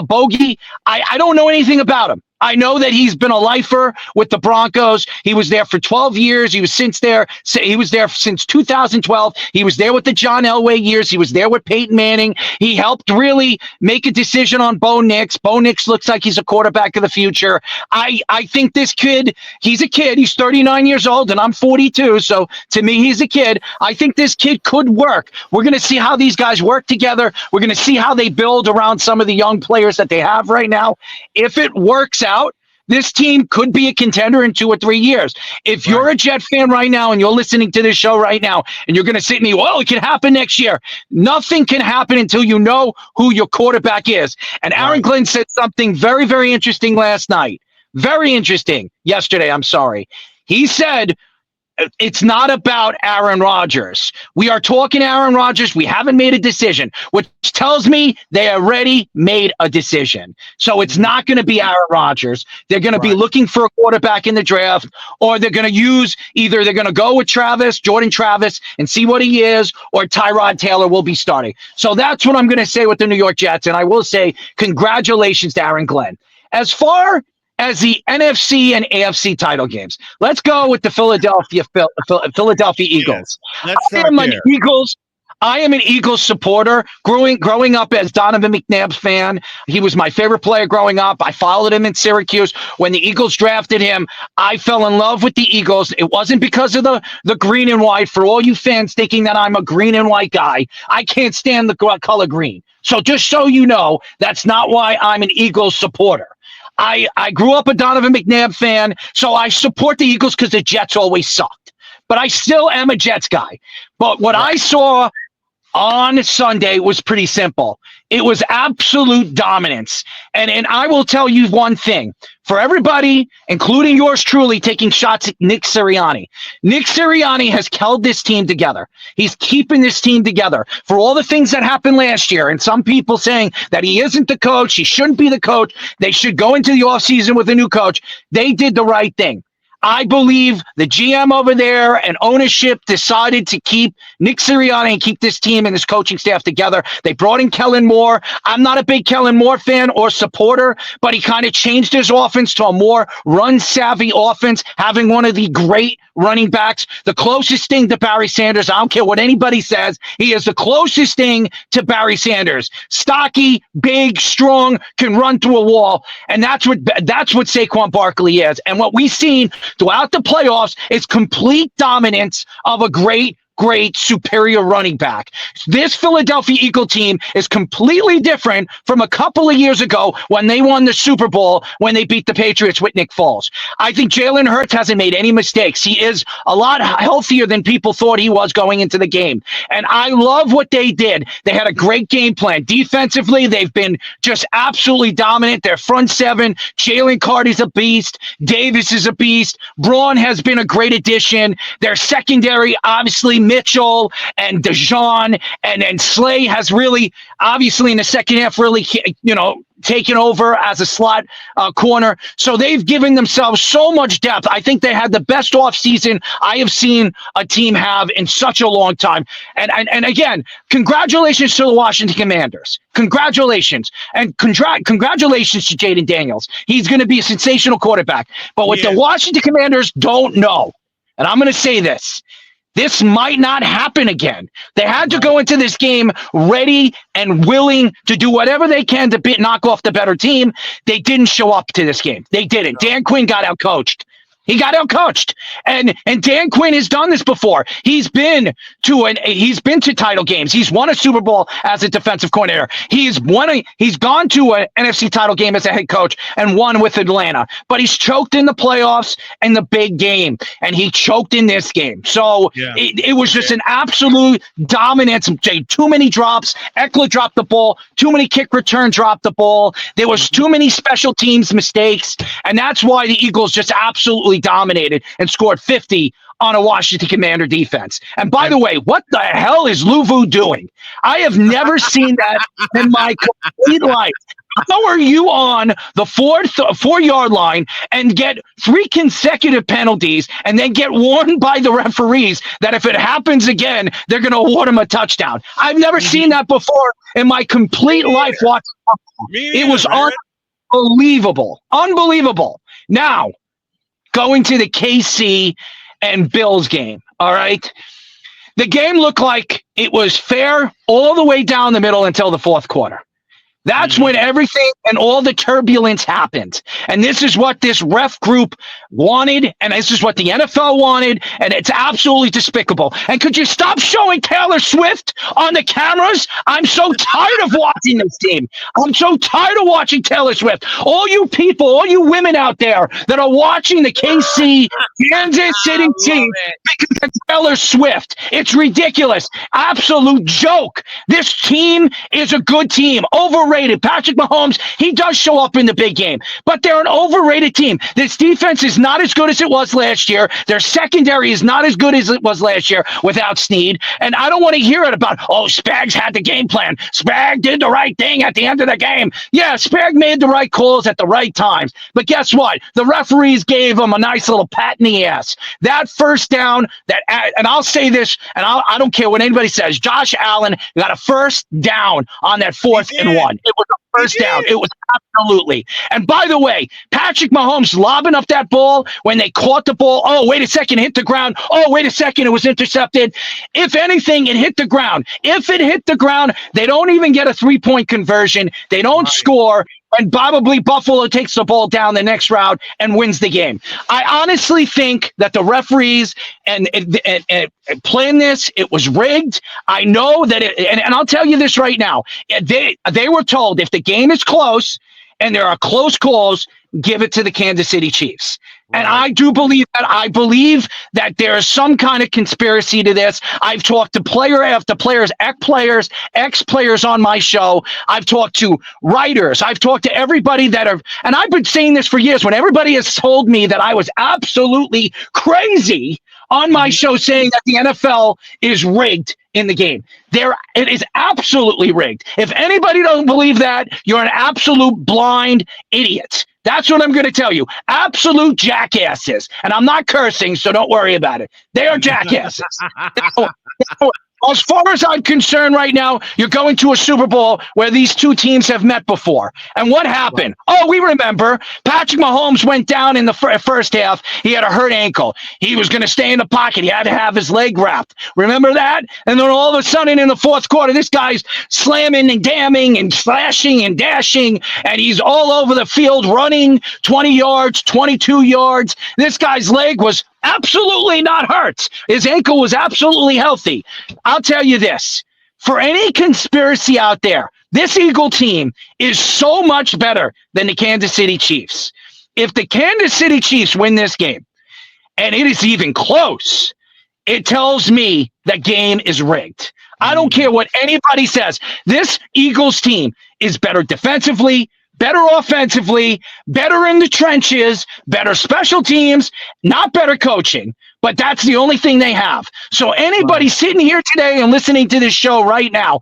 Bogey, I don't know anything about him. I know that he's been a lifer with the Broncos. He was there for 12 years. He was there since 2012. He was there with the John Elway years. He was there with Peyton Manning. He helped really make a decision on Bo Nix. Bo Nix looks like he's a quarterback of the future. I think this kid, he's a kid. He's 39 years old, and I'm 42. So to me, he's a kid. I think this kid could work. We're going to see how these guys work together. We're going to see how they build around some of the young players that they have right now. If it works out, this team could be a contender in 2 or 3 years. If you're a Jet fan right now and you're listening to this show right now and you're going to sit and me, well, it can happen next year. Nothing can happen until you know who your quarterback is. And Aaron Glenn said something very, very interesting last night. Very interesting. Yesterday, I'm sorry. He said, it's not about Aaron Rodgers. We are talking Aaron Rodgers. We haven't made a decision, which tells me they already made a decision. So it's not going to be Aaron Rodgers. They're going to be looking for a quarterback in the draft, or they're going to either they're going to go with Jordan Travis, and see what he is, or Tyrod Taylor will be starting. So that's what I'm going to say with the New York Jets. And I will say congratulations to Aaron Glenn. As far as the NFC and AFC title games, let's go with the Philadelphia Eagles. I am an Eagles supporter. Growing up as Donovan McNabb's fan, he was my favorite player growing up. I followed him in Syracuse. When the Eagles drafted him, I fell in love with the Eagles. It wasn't because of the green and white. For all you fans thinking that I'm a green and white guy, I can't stand the color green. So just so you know, that's not why I'm an Eagles supporter. I grew up a Donovan McNabb fan, so I support the Eagles because the Jets always sucked. But I still am a Jets guy. But what I saw on Sunday was pretty simple. It was absolute dominance. And I will tell you one thing. For everybody, including yours truly, taking shots at Nick Sirianni. Nick Sirianni has held this team together. He's keeping this team together. For all the things that happened last year, and some people saying that he isn't the coach, he shouldn't be the coach, they should go into the offseason with a new coach, they did the right thing. I believe the GM over there and ownership decided to keep Nick Sirianni and keep this team and this coaching staff together. They brought in Kellen Moore. I'm not a big Kellen Moore fan or supporter, but he kind of changed his offense to a more run-savvy offense, having one of the great running backs, the closest thing to Barry Sanders. I don't care what anybody says. He is the closest thing to Barry Sanders. Stocky, big, strong, can run through a wall. And that's what Saquon Barkley is. And what we've seen throughout the playoffs is complete dominance of a great superior running back. This Philadelphia Eagle team is completely different from a couple of years ago when they won the Super Bowl when they beat the Patriots with Nick Foles. I think Jalen Hurts hasn't made any mistakes. He is a lot healthier than people thought he was going into the game. And I love what they did. They had a great game plan. Defensively, they've been just absolutely dominant. Their front seven, Jalen Carter's a beast. Davis is a beast. Braun has been a great addition. Their secondary, obviously, Mitchell and DeJean and Slay has really, obviously in the second half, really, taken over as a slot corner. So they've given themselves so much depth. I think they had the best offseason I have seen a team have in such a long time. And again, congratulations to the Washington Commanders. Congratulations. And congratulations to Jaden Daniels. He's going to be a sensational quarterback. But what the Washington Commanders don't know, and I'm going to say this might not happen again. They had to go into this game ready and willing to do whatever they can to knock off the better team. They didn't show up to this game. They didn't. Dan Quinn got outcoached. He got outcoached. And Dan Quinn has done this before. He's been to title games. He's won a Super Bowl as a defensive coordinator. He's gone to an NFC title game as a head coach and won with Atlanta. But he's choked in the playoffs and the big game. And he choked in this game. So it was just an absolute dominance. Too many drops. Eckler dropped the ball. Too many kick return dropped the ball. There was too many special teams mistakes. And that's why the Eagles just absolutely dominated and scored 50 on a Washington Commander defense. And by the way, what the hell is Louvu doing? I have never seen that in my complete life. How are you on the 4-yard line and get 3 consecutive penalties and then get warned by the referees that if it happens again, they're going to award him a touchdown? I've never seen that before in my complete life watching. It was Unbelievable. Unbelievable. Now, going to the KC and Bills game, all right? The game looked like it was fair all the way down the middle until the fourth quarter. That's when everything and all the turbulence happened. And this is what this ref group wanted, and this is what the NFL wanted, and it's absolutely despicable. And could you stop showing Taylor Swift on the cameras? I'm so tired of watching this team. I'm so tired of watching Taylor Swift. All you people, all you women out there that are watching the KC Kansas City team because of Taylor Swift. It's ridiculous. Absolute joke. This team is a good team. Overrated. Patrick Mahomes, he does show up in the big game, but they're an overrated team. This defense is not as good as it was last year. Their secondary is not as good as it was last year without Snead. And I don't want to hear it about, oh, Spags had the game plan. Spag did the right thing at the end of the game. Yeah, Spag made the right calls at the right times. But guess what? The referees gave him a nice little pat in the ass. That first down, and I'll say this, and I don't care what anybody says, Josh Allen got a first down on that 4th and 1. It was a first down. It was absolutely. And by the way, Patrick Mahomes lobbing up that ball when they caught the ball. Oh, wait a second, hit the ground. Oh, wait a second, it was intercepted. If anything, it hit the ground. If it hit the ground, they don't even get a 3-point conversion. They don't score. And probably Buffalo takes the ball down the next round and wins the game. I honestly think that the referees and playing this, it was rigged. I know that and I'll tell you this right now. They were told if the game is close and there are close calls, give it to the Kansas City Chiefs. And I do believe that. I believe that there is some kind of conspiracy to this. I've talked to player after players, ex-players on my show. I've talked to writers. I've talked to everybody and I've been saying this for years when everybody has told me that I was absolutely crazy on my show saying that the NFL is rigged in the game. It is absolutely rigged. If anybody doesn't believe that, you're an absolute blind idiot. That's what I'm going to tell you. Absolute jackasses. And I'm not cursing, so don't worry about it. They are jackasses. As far as I'm concerned right now, you're going to a Super Bowl where these two teams have met before. And what happened? Oh, we remember. Patrick Mahomes went down in the first half. He had a hurt ankle. He was going to stay in the pocket. He had to have his leg wrapped. Remember that? And then all of a sudden in the fourth quarter, this guy's slamming and damming and slashing and dashing, and he's all over the field running 20 yards, 22 yards. This guy's leg was absolutely not hurt. His ankle was absolutely healthy. I'll tell you this. For any conspiracy out there, this Eagle team is so much better than the Kansas City Chiefs. If the Kansas City Chiefs win this game, and it is even close, it tells me the game is rigged. I don't care what anybody says. This Eagles team is better defensively, better offensively, better in the trenches, better special teams, not better coaching, but that's the only thing they have. So anybody sitting here today and listening to this show right now,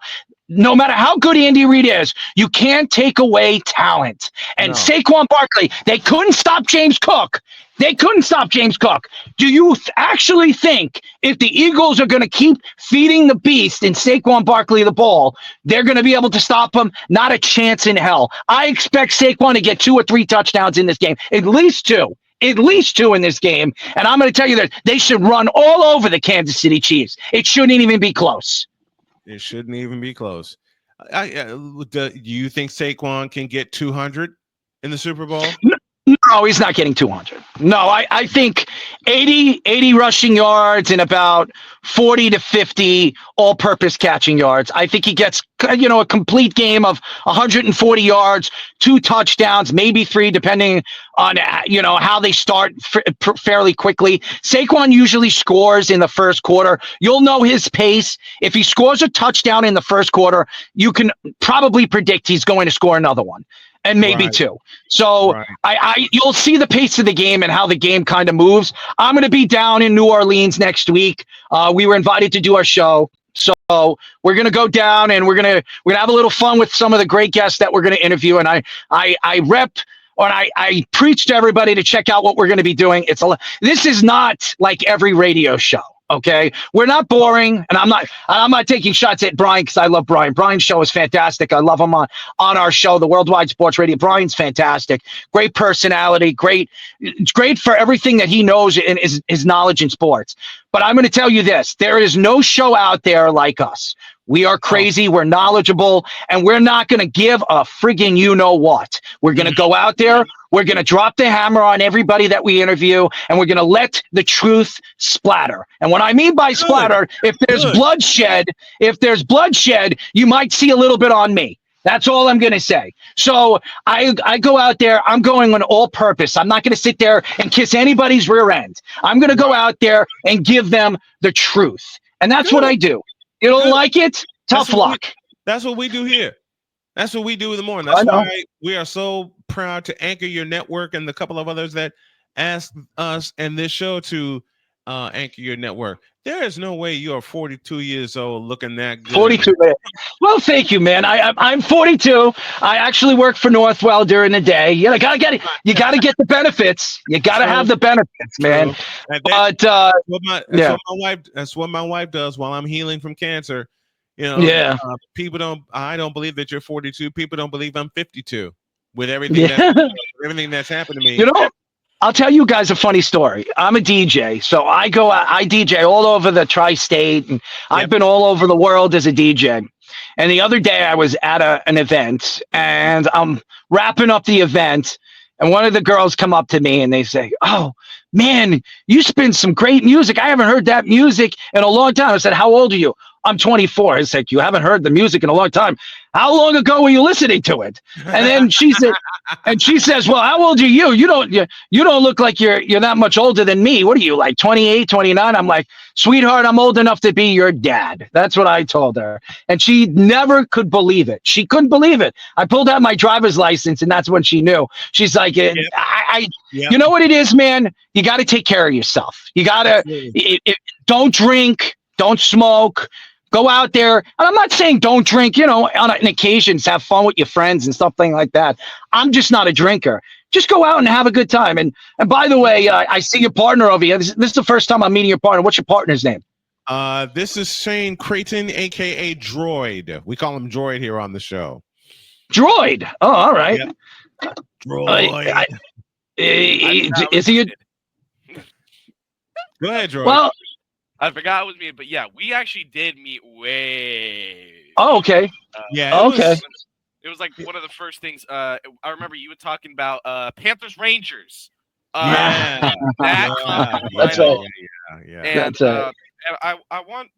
no matter how good Andy Reid is, you can't take away talent. And Saquon Barkley, they couldn't stop James Cook. Do you actually think if the Eagles are going to keep feeding the beast and Saquon Barkley the ball, they're going to be able to stop him? Not a chance in hell. I expect Saquon to get 2 or 3 touchdowns in this game, at least 2 in this game. And I'm going to tell you that they should run all over the Kansas City Chiefs. It shouldn't even be close. It shouldn't even be close. Do you think Saquon can get 200 in the Super Bowl? No, he's not getting 200. No, I think 80 rushing yards and about 40 to 50 all-purpose catching yards. I think he gets, a complete game of 140 yards, 2 touchdowns, maybe 3, depending on, how they start fairly quickly. Saquon usually scores in the first quarter. You'll know his pace. If he scores a touchdown in the first quarter, you can probably predict he's going to score another one. And maybe 2. So you'll see the pace of the game and how the game kind of moves. I'm going to be down in New Orleans next week. We were invited to do our show. So we're going to go down and we're going to have a little fun with some of the great guests that we're going to interview. And I preach to everybody to check out what we're going to be doing. This is not like every radio show. Okay, we're not boring, and I'm not taking shots at Brian because I love Brian. Brian's show is fantastic. I love him on our show, the Worldwide Sports Radio. Brian's fantastic, great personality, it's great for everything that he knows and his knowledge in sports. But I'm going to tell you this: there is no show out there like us. We are crazy, we're knowledgeable, and we're not going to give a friggin' you know what. We're going to go out there, we're going to drop the hammer on everybody that we interview, and we're going to let the truth splatter. And what I mean by splatter, if there's bloodshed, you might see a little bit on me. That's all I'm going to say. So I go out there, I'm going on all purpose. I'm not going to sit there and kiss anybody's rear end. I'm going to go out there and give them the truth. And that's what I do. You don't like it? Tough luck. That's what we do here. That's what we do in the morning. That's why we are so proud to anchor your network and the couple of others that asked us and this show to anchor your network. There is no way you're 42 years old looking that good. 42, man. Well, thank you, man. I'm 42. I actually work for Northwell during the day. You gotta get the benefits. You gotta have the benefits, man. But that's what my wife does while I'm healing from cancer. I don't believe that you're 42. People don't believe I'm 52 with everything everything that's happened to me. I'll tell you guys a funny story. I'm a DJ, so I DJ all over the tri-state, and I've been all over the world as a DJ. And the other day I was at an event, and I'm wrapping up the event, and one of the girls come up to me and they say, "Oh, man, you spin some great music. I haven't heard that music in a long time." I said, "How old are you?" "I'm 24. I said, "You haven't heard the music in a long time. How long ago were you listening to it?" And then she says, "Well, how old are you? You don't look like you're that much older than me. What are you, like 28, 29? I'm like, "Sweetheart, I'm old enough to be your dad." That's what I told her. And she never could believe it. She couldn't believe it. I pulled out my driver's license, and that's when she knew. She's like, You know what it is, man? You got to take care of yourself. You got to don't drink, don't smoke. Go out there, and I'm not saying don't drink, on occasions, have fun with your friends and something like that. I'm just not a drinker. Just go out and have a good time. And by the way, I see your partner over here. This is the first time I'm meeting your partner. What's your partner's name? This is Shane Creighton, a.k.a. Droid. We call him Droid here on the show. Droid? Oh, all right. Yep. Droid. Is he Go ahead, Droid. Well, I forgot it was me, but yeah, we actually did meet way. Oh, okay. It was like one of the first things. I remember you were talking about Panthers Rangers. That's right. And I want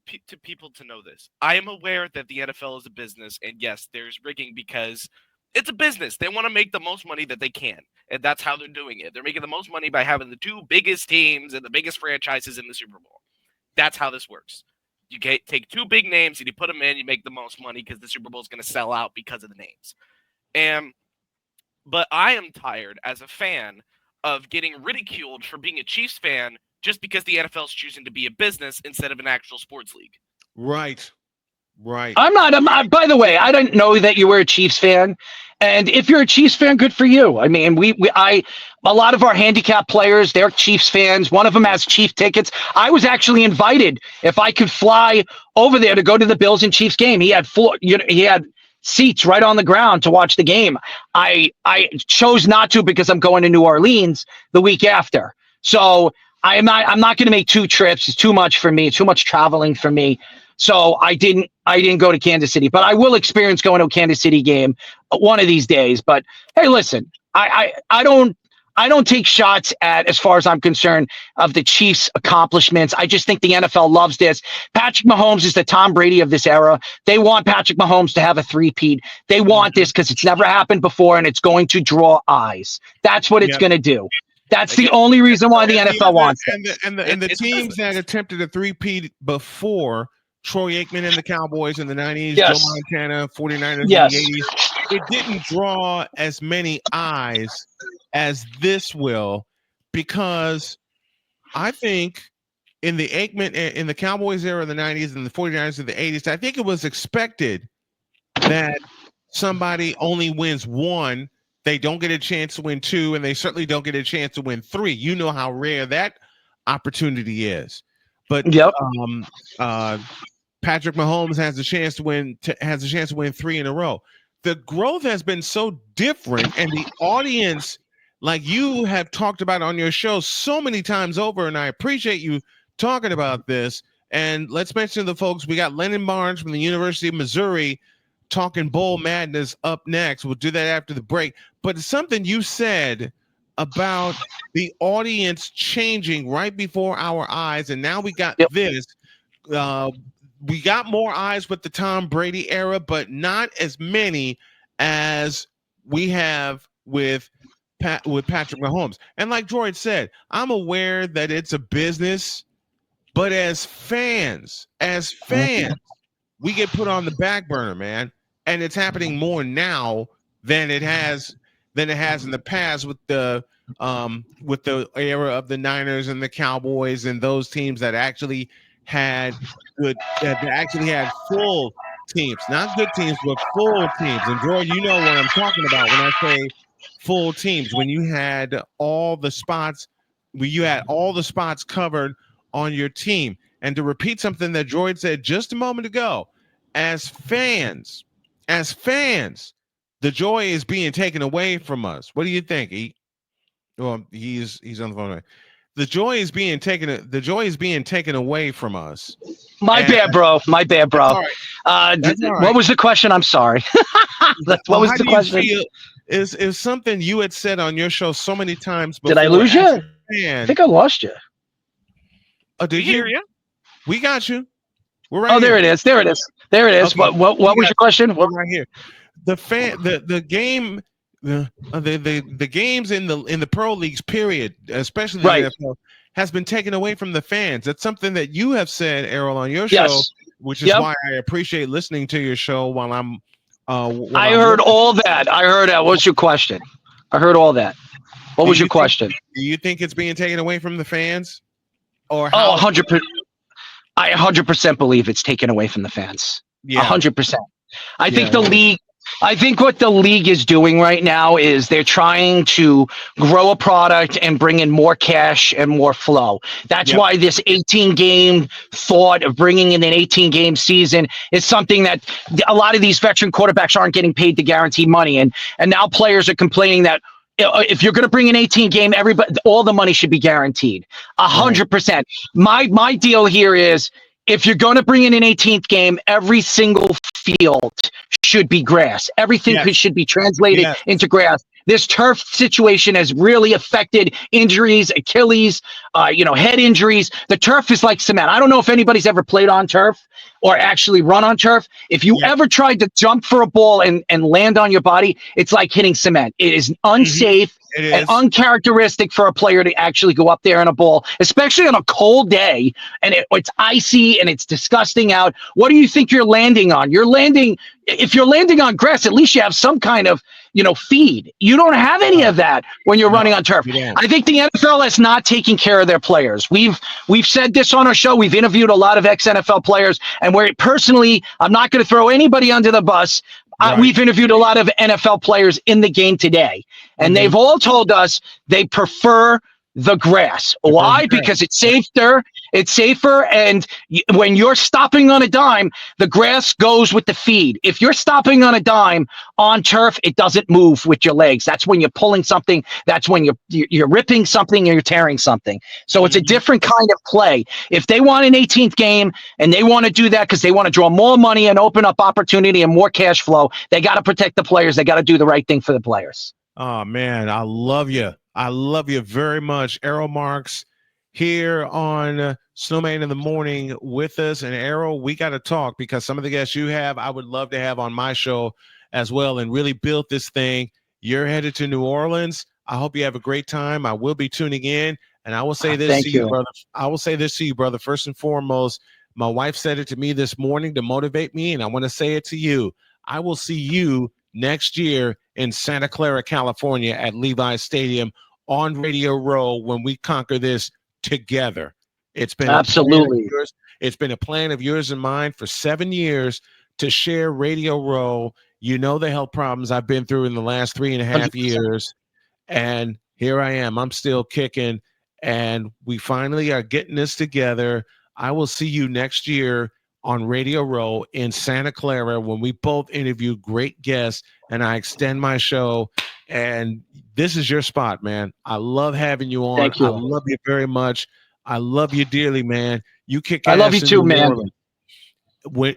people to know this. I am aware that the NFL is a business, and yes, there's rigging because it's a business. They want to make the most money that they can, and that's how they're doing it. They're making the most money by having the two biggest teams and the biggest franchises in the Super Bowl. That's how this works. You take two big names and you put them in, you make the most money because the Super Bowl is going to sell out because of the names. But I am tired as a fan of getting ridiculed for being a Chiefs fan just because the NFL is choosing to be a business instead of an actual sports league. Right. I'm not. By the way, I didn't know that you were a Chiefs fan. And if you're a Chiefs fan, good for you. I mean, a lot of our handicap players, they're Chiefs fans. One of them has Chief tickets. I was actually invited if I could fly over there to go to the Bills and Chiefs game. He had seats right on the ground to watch the game. I chose not to because I'm going to New Orleans the week after. So I'm not going to make two trips. It's too much for me. It's too much traveling for me. So I didn't go to Kansas City, but I will experience going to a Kansas City game one of these days. But hey, listen, I don't take shots at, as far as I'm concerned, of the Chiefs' accomplishments. I just think the NFL loves this. Patrick Mahomes is the Tom Brady of this era. They want Patrick Mahomes to have a three-peat. They want this because it's never happened before, and it's going to draw eyes. That's what it's going to do. That's the only reason why the NFL wants it. And the teams that attempted a three-peat before, Troy Aikman and the Cowboys in the 90s, Joe Montana, 49ers in the 80s, it didn't draw as many eyes as this will, because I think in the Aikman, in the Cowboys era of the 90s and the 49ers of the 80s, I think it was expected that somebody only wins one. They don't get a chance to win two, and they certainly don't get a chance to win three. You know how rare that opportunity is. but Yep. Patrick Mahomes has a chance to win 3 in a row. The growth has been so different, and the audience, like you have talked about on your show so many times over, and I appreciate you talking about this. And let's mention the folks. We got Lennon Barnes from the University of Missouri talking Bowl Madness up next. We'll do that after the break. But it's something you said about the audience changing right before our eyes, and now we got this. We got more eyes with the Tom Brady era, but not as many as we have with Patrick Mahomes. And like Droid said, I'm aware that it's a business, but as fans, we get put on the back burner, man. And it's happening more now than it has in the past with the era of the Niners and the Cowboys and those teams that actually had full teams, not good teams, but full teams. And Joy, you know what I'm talking about when I say full teams, when you had all the spots covered on your team. And to repeat something that Droid said just a moment ago, as fans, the joy is being taken away from us. What do you think, E? Well, he's on the phone. Right? The joy is being taken away from us. My bad, bro. All right. What was the question? I'm sorry. What was the question? Is something you had said on your show so many times before. Did I lose you? I think I lost you. Oh, did you? Hear you? We got you. We're right here. There it is. Okay. What was your question? We're right here. The games in the pro leagues, period, especially the NFL, has been taken away from the fans. That's something that you have said, Errol, on your show, which is why I appreciate listening to your show while I'm. I heard all that. What's your question? I heard all that. What was your question? Do you think it's being taken away from the fans? Or 100%. I 100% believe it's taken away from the fans. 100%. I think the league. I think what the league is doing right now is they're trying to grow a product and bring in more cash and more flow. That's why this 18-game thought of bringing in an 18-game season is something that a lot of these veteran quarterbacks aren't getting paid the guaranteed money. And now players are complaining that if you're going to bring an 18-game, all the money should be guaranteed. 100%. My deal here is, if you're going to bring in an 18th game, every single field should be grass. Everything should be translated into grass. This turf situation has really affected injuries, Achilles, head injuries. The turf is like cement. I don't know if anybody's ever played on turf or actually run on turf. If you ever tried to jump for a ball and land on your body, it's like hitting cement. It is unsafe. And uncharacteristic for a player to actually go up there in a ball, especially on a cold day, and it's icy and it's disgusting out. What do you think you're landing on? If you're landing on grass, at least you have some kind of, feed. You don't have any of that when you're running on turf. I think the NFL is not taking care of their players. We've said this on our show. We've interviewed a lot of ex-NFL players, and I'm not going to throw anybody under the bus. We've interviewed a lot of NFL players in the game today, and they've all told us they prefer the grass. Why? Because it's safer. And when you're stopping on a dime, the grass goes with the feed. If you're stopping on a dime on turf, it doesn't move with your legs. That's when you're pulling something. That's when you're ripping something or you're tearing something. So it's a different kind of play. If they want an 18th game and they want to do that because they want to draw more money and open up opportunity and more cash flow, they got to protect the players. They got to do the right thing for the players. Oh, man, I love you. I love you very much. Errol Marks here on Snowman in the Morning with us. And Errol, we got to talk, because some of the guests you have, I would love to have on my show as well, and really build this thing. You're headed to New Orleans. I hope you have a great time. I will be tuning in. And I will say this to you, brother. I will say this to you, brother. First and foremost, my wife said it to me this morning to motivate me, and I want to say it to you. I will see you next year in Santa Clara, California at Levi's Stadium on Radio Row when we conquer this together. It's been absolutely. It's been a plan of yours and mine for 7 years to share Radio Row. You know the health problems I've been through in the last 3.5 years, and here I am. I'm still kicking, and we finally are getting this together. I will see you next year on Radio Row in Santa Clara when we both interview great guests and I extend my show. And this is your spot, man. I love having you on. Thank you. I love you very much. I love you dearly, man. You kick I ass love you in too, New man. Orleans.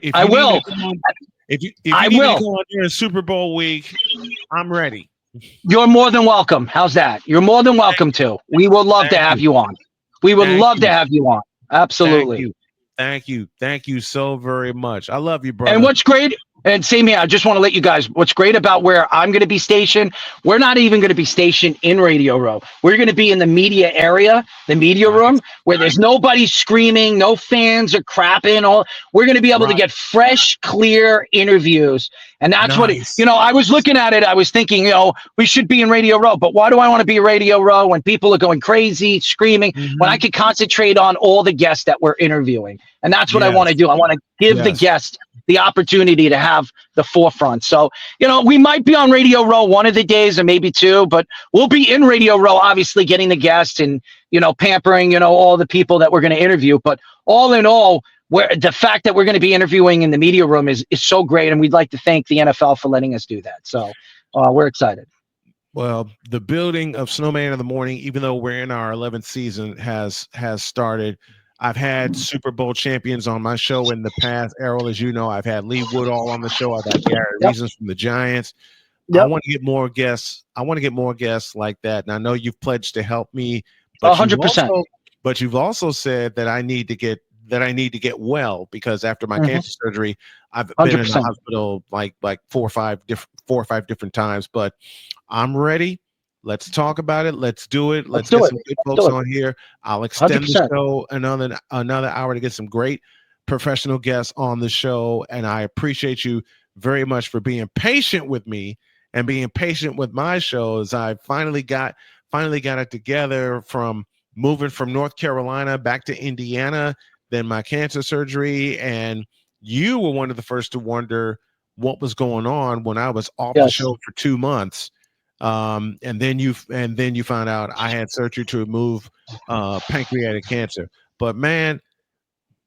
If I you need will. me to come on, if you I need me will. to go on during Super Bowl week, I'm ready. You're more than welcome. How's that? You're more than welcome to. We would love to have you on. We would love to have you on. Absolutely. Thank you so very much. I love you, brother. And what's great, and same here, I just want to let you guys, what's great about where I'm going to be stationed, we're not even going to be stationed in Radio Row. We're going to be in the media area, the media room, where there's nobody screaming, no fans are crapping. We're going to be able to get fresh, clear interviews. And that's what, I was looking at it. I was thinking, we should be in Radio Row. But why do I want to be in Radio Row when people are going crazy, screaming, when I could concentrate on all the guests that we're interviewing? And that's what I want to do. I want to give the guest the opportunity to have the forefront. So, we might be on Radio Row one of the days or maybe two, but we'll be in Radio Row, obviously getting the guests and, pampering, all the people that we're going to interview. But all in all, the fact that we're going to be interviewing in the media room is so great. And we'd like to thank the NFL for letting us do that. So we're excited. Well, the building of Snowman in the Morning, even though we're in our 11th season, has started. I've had Super Bowl champions on my show in the past. Errol, as you know, I've had Lee Woodall on the show. I've had Gary Reasons from the Giants. I want to get more guests. I want to get more guests like that. And I know you've pledged to help me. But 100%. You've also said that I need to get well because after my cancer surgery, I've been in the hospital like 4 or 5 different times. But I'm ready. Let's talk about it. Let's do it. Let's get some good folks on here. I'll extend 100%. the show another hour to get some great professional guests on the show. And I appreciate you very much for being patient with me and being patient with my shows. I finally got it together from moving from North Carolina back to Indiana, then my cancer surgery. And you were one of the first to wonder what was going on when I was off the show for 2 months. And then you found out I had surgery to remove pancreatic cancer. But man,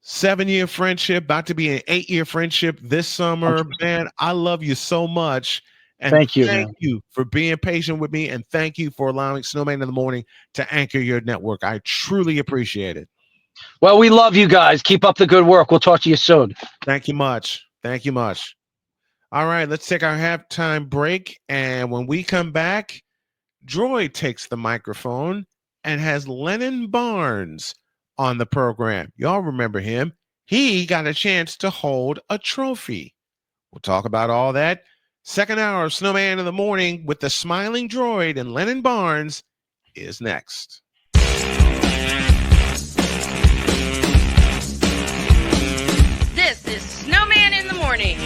7-year friendship, about to be an 8-year friendship this summer. Man, I love you so much. And thank you for being patient with me. And thank you for allowing Snowman in the Morning to anchor your network. I truly appreciate it. Well, we love you guys. Keep up the good work. We'll talk to you soon. Thank you much. Thank you much. All right, let's take our halftime break. And when we come back, Droid takes the microphone and has Lennon Barnes on the program. Y'all remember him. He got a chance to hold a trophy. We'll talk about all that. Second hour of Snowman in the Morning with the smiling Droid and Lennon Barnes is next. This is Snowman in the Morning.